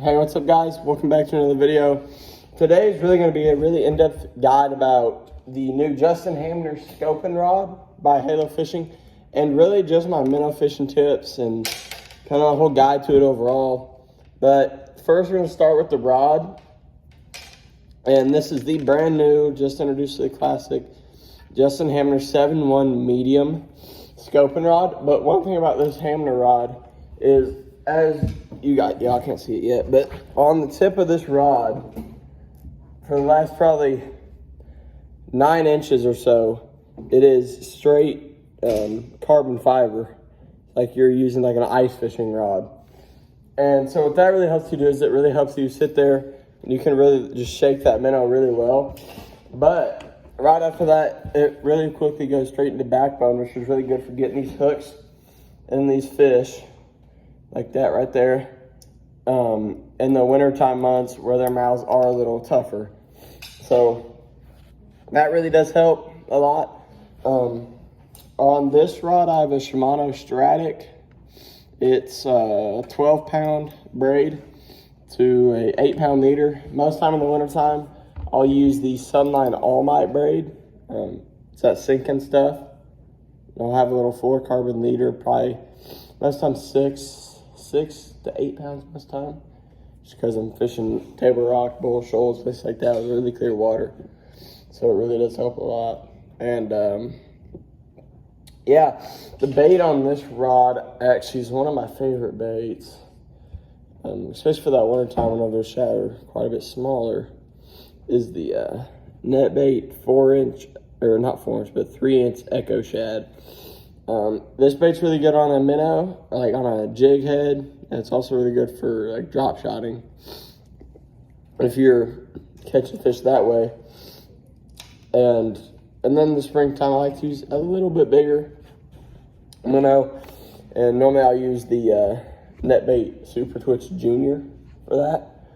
Hey, what's up guys? Welcome back to another video. Today is really going to be a really in-depth guide about the new Justin Hamner scoping rod by Halo Fishing, and really just my minnow fishing tips and kind of a whole guide to it overall. But first we're going to start with the rod, and this is the brand new, just introduced to the classic, Justin Hamner 7-1 medium scoping rod. But one thing about this Hamner rod is, as y'all can't see it yet, but on the tip of this rod, for the last probably 9 inches or so, it is straight carbon fiber, like you're using like an ice fishing rod. And so what that really helps you do is it really helps you sit there and you can really just shake that minnow really well. But right after that, it really quickly goes straight into backbone, which is really good for getting these hooks and these fish like that right there, in the wintertime months where their mouths are a little tougher. So that really does help a lot. On this rod, I have a Shimano Stratic. It's a 12-pound braid to a 8-pound leader. Most time in the wintertime, I'll use the Sunline All Might braid. It's that sinking stuff. I'll have a little fluorocarbon leader, probably most times 6 to 8 pounds most time, just because I'm fishing Table Rock, Bull Shoals, places like that with really clear water. So it really does help a lot. And yeah, the bait on this rod actually is one of my favorite baits, especially for that winter time whenever the shad are quite a bit smaller, is the net bait 4-inch, or not 4-inch, but 3-inch Echo Shad. This bait's really good on a minnow, like on a jig head, and it's also really good for like drop shotting if you're catching fish that way. And then the springtime, I like to use a little bit bigger minnow, and normally I'll use the net bait Super Twitch Junior for that.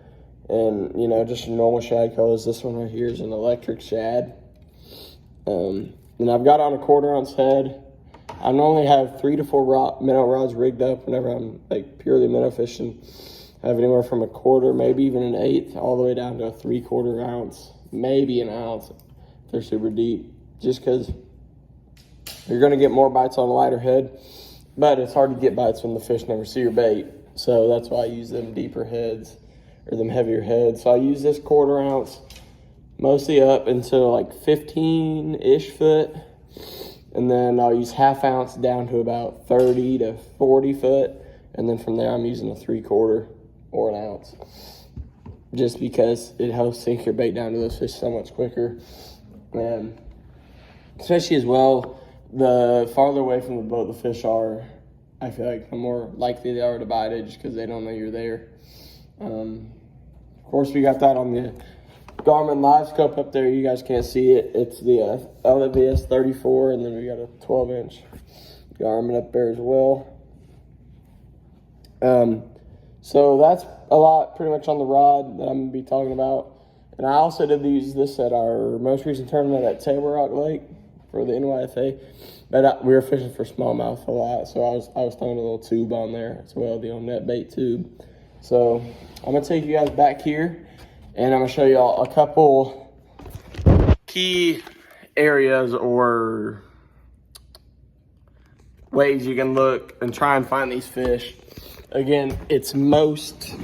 And you know, just normal shad colors. This one right here is an electric shad, and I've got it on a 1/4 ounce head. I normally have 3 to 4 minnow rods rigged up whenever I'm like purely minnow fishing. I have anywhere from a 1/4, maybe even an 1/8, all the way down to a 3/4 ounce, maybe an ounce if they're super deep, just because you're going to get more bites on a lighter head, but it's hard to get bites when the fish never see your bait. So that's why I use them deeper heads or them heavier heads. So I use this 1/4 ounce mostly up until like 15-ish foot. And then I'll use 1/2 ounce down to about 30 to 40 foot. And then from there, I'm using a 3/4 or an ounce, just because it helps sink your bait down to those fish so much quicker. And especially as well, the farther away from the boat the fish are, I feel like the more likely they are to bite it, just because they don't know you're there. Of course, we got that on the Garmin Live Scope up there. You guys can't see it. It's the LVS 34, and then we got a 12-inch Garmin up there as well. So that's a lot pretty much on the rod that I'm going to be talking about. And I also did use this at our most recent tournament at Table Rock Lake for the NYFA. But we were fishing for smallmouth a lot, so I was throwing a little tube on there as well, the old net bait tube. So I'm going to take you guys back here, and I'm going to show y'all a couple key areas or ways you can look and try and find these fish. Again, it is most,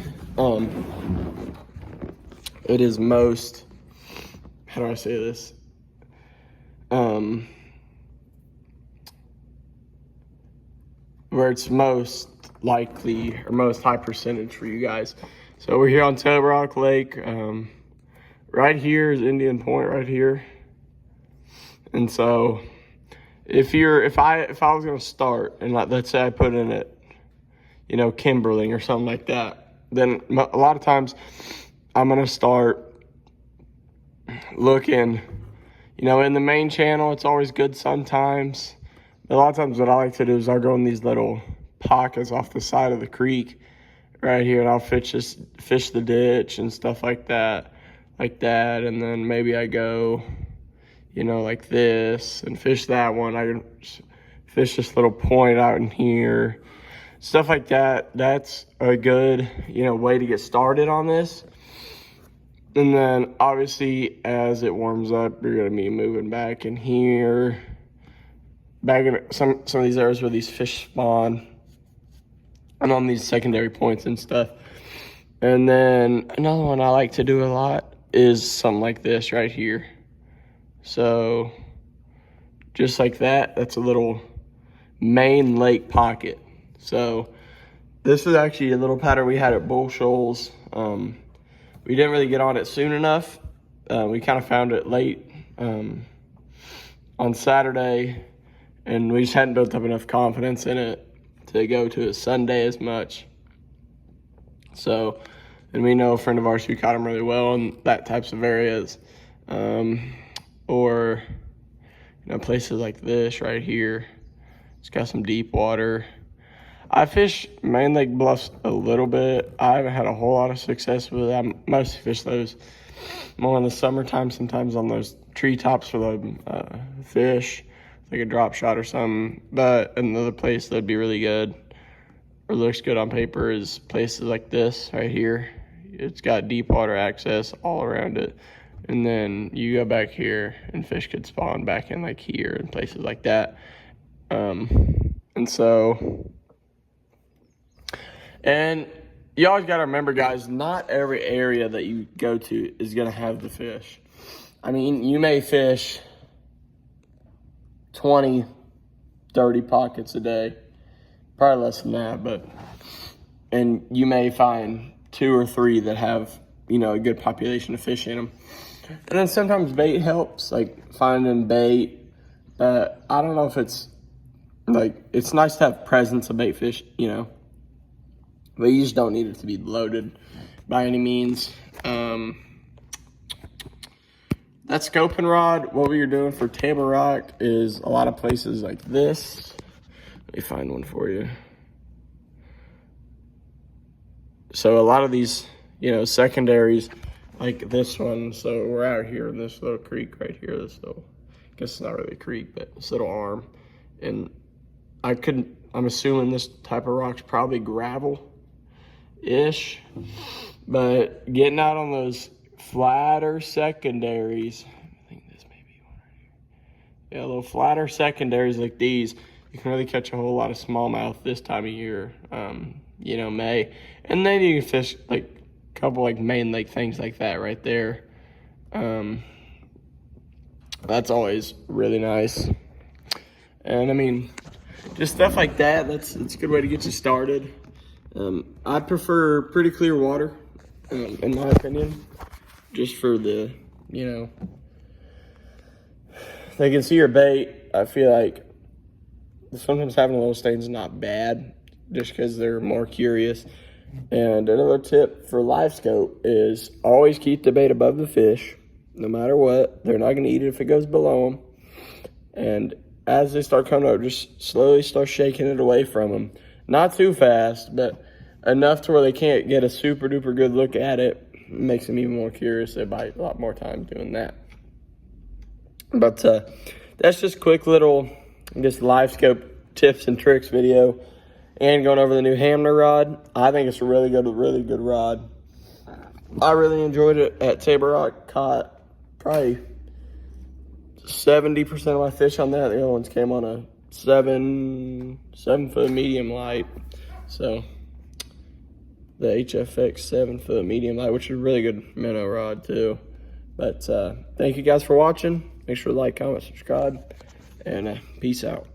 how do I say this? Where it's most likely or most high percentage for you guys. So we're here on Table Rock Lake. Right here is Indian Point right here. And so if I was gonna start and let's say I put in it, you know, Kimberling or something like that, then a lot of times I'm gonna start looking, you know, in the main channel. It's always good sometimes. But a lot of times what I like to do is I'll go in these little pockets off the side of the creek right here, and I'll fish the ditch and stuff like that, and then maybe I go, you know, like this and fish that one. I can fish this little point out in here, stuff like that. That's a good, way to get started on this. And then obviously as it warms up, you're gonna be moving back in here, back in some of these areas where these fish spawn, and on these secondary points and stuff. And then another one I like to do a lot is something like this right here. So just like that, that's a little main lake pocket. So this is actually a little pattern we had at Bull Shoals. We didn't really get on it soon enough. We kind of found it late on Saturday, and we just hadn't built up enough confidence in it to go to it Sunday as much. So, and we know a friend of ours who caught them really well in that types of areas. Or, places like this right here. It's got some deep water. I fish Main Lake Bluffs a little bit. I haven't had a whole lot of success with it. I mostly fish those more in the summertime, sometimes on those treetops for the fish, like a drop shot or something. But another place that'd be really good, or looks good on paper, is places like this right here. It's got deep water access all around it. And then you go back here and fish could spawn back in like here and places like that. And you always got to remember, guys, not every area that you go to is going to have the fish. I mean, you may fish 20, 30 pockets a day, probably less than that, and you may find 2 or 3 that have, a good population of fish in them. And then sometimes bait helps, like finding bait, but I don't know if it's nice to have presence of bait fish, but you just don't need it to be loaded by any means. That scoping rod, what we are doing for Table Rock is a lot of places like this. Let me find one for you. So a lot of these, secondaries, like this one. So we're out here in this little creek right here. This little, I guess it's not really a creek, but this little arm. And I'm assuming this type of rock's probably gravel-ish, but getting out on those flatter secondaries, I think this may be one right here. Yeah, little flatter secondaries like these, you can really catch a whole lot of smallmouth this time of year, May. And then you can fish like a couple like main lake things like that right there. That's always really nice. And I mean, just stuff like that, it's a good way to get you started. I prefer pretty clear water, in my opinion, just for the, they can see your bait. I feel like sometimes having a little stain is not bad, just because they're more curious. And another tip for live scope is always keep the bait above the fish, no matter what. They're not going to eat it if it goes below them. And as they start coming up, just slowly start shaking it away from them. Not too fast, but enough to where they can't get a super duper good look at it. It makes them even more curious. They bite a lot more time doing that. But that's just quick little, live scope tips and tricks video. And going over the new Hamner rod. I think it's a really good rod. I really enjoyed it at Table Rock. Caught probably 70% of my fish on that. The other ones came on a 7-foot medium light. So the HFX 7-foot medium light, which is a really good minnow rod too. But thank you guys for watching. Make sure to like, comment, subscribe, and peace out.